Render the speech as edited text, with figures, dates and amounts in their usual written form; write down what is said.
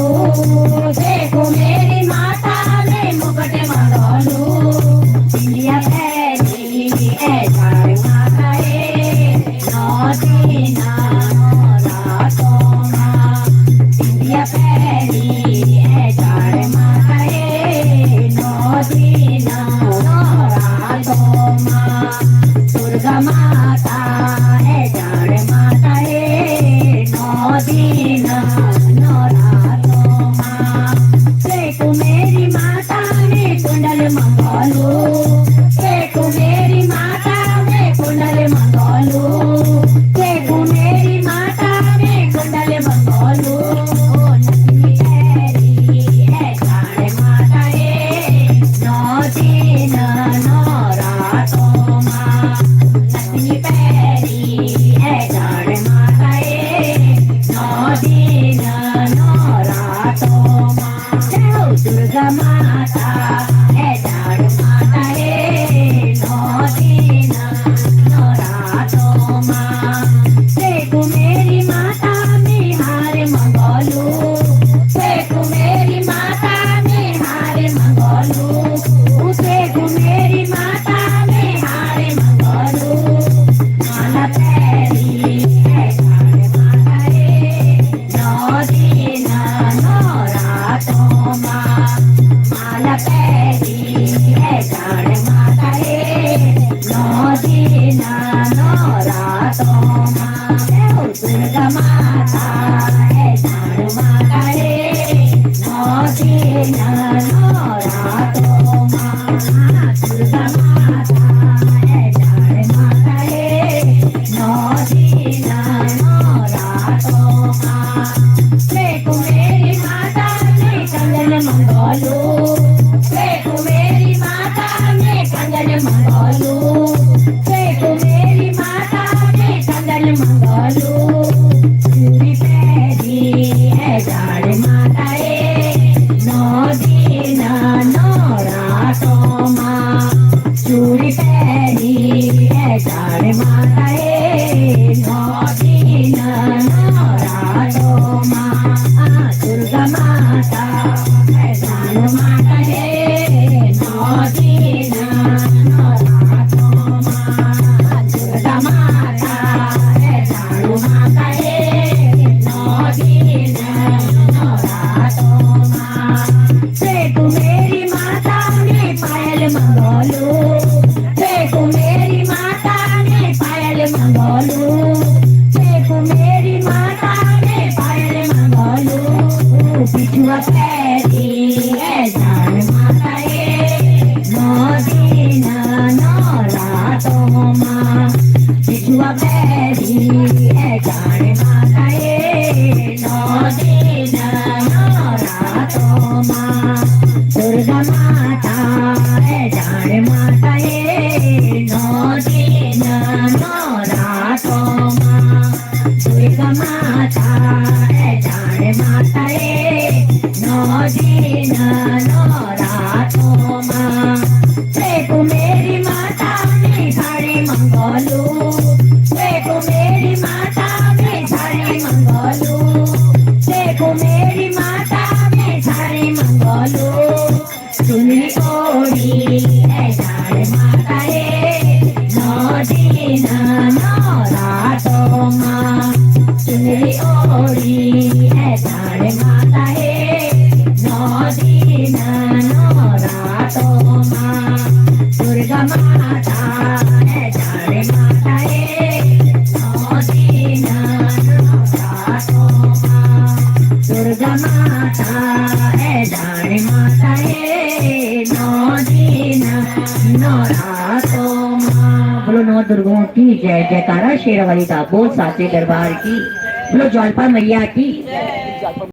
देखो मेरी माता ने मुकुट मंगोलू इंडिया पैरी ऐजार माता रे नौदीना रातों माँ इंडिया पैरी ऐजार माता रे नौदीना रातों माँ दुर्गा माता ऐजार माता रे नौदीना मंगोलू देखो मेरी माता ने कुंडल मंगोलू देखो मेरी माता ने कुंडल मंगोलू नथनी पैरी ऐजार माता रे नौदीना रातों माँ नथनी पैरी ऐजार माता रे नौदीना रातों माँ जय हो दुर्गा माता ऐजार माता रे नौदीना रातों माँ देखो मेरी माता में हार मंगोलू देखो मेरी माता में हार मंगोलू देखो मेरी माता में हार मंगोलू माला पैरी ऐजार माता रे नौदीना रातों माँ माला पैरी ऐजार माता रे नौदीना रातों माँ दुर्गा माता ऐजार माता रे नौदीना रातों माँ दुर्गा माता ऐजार माता रे नौदीना रातों माँ देखो मेरी माता ने कंगन मंगोलू देखो मेरी माता ने कंगन मंगोलू देखो मेरी माता ने कंगन मंगोलू चूड़ी पैरी ऐजार माता रे नौदीना रातों माँ चूड़ी पैरी ऐजार माता रे नौदीना रातों माँ दुर्गा माता ऐजार माता रे नौदीना रातों माँ दुर्गा माता ऐजार माता रे नौदीना रातों माँ देखो मेरी माता ने पायल मंगोलू देखो मेरी माता ने पायल मंगोलू देखो मेरी माता ने पायल मंगोलू बिछुआ पैरी ऐजार माता रे नौदीना रातों माँ बिछुआ पैरी ऐजार माता रे नौदीना रातों माँ दुर्गा माता ऐजार माता रे नौदीना रातों माँ दुर्गा माता ऐजार माता रे नौदीना रातों माँ देखो मेरी माता ने साड़ी मंगोलू देखो मेरी माता ने साड़ी मंगोलू देखो मेरी माता ने साड़ी मंगोलू चुनरी ओढ़ी ऐजार माता रे नौदीना रातों माँ चुनरी ओढ़ी ऐजार माता रे नौदीना रातों माँ दुर्गा माता ऐजार माता रे नौदीना रातों माँ दुर्गा माता ऐजार माता रे नौदीना रातों माँ बोलो नौ दुर्गों की जय जयकारा शेरावाली का बोल साचे दरबार की बोलो ज्वालपा मैया की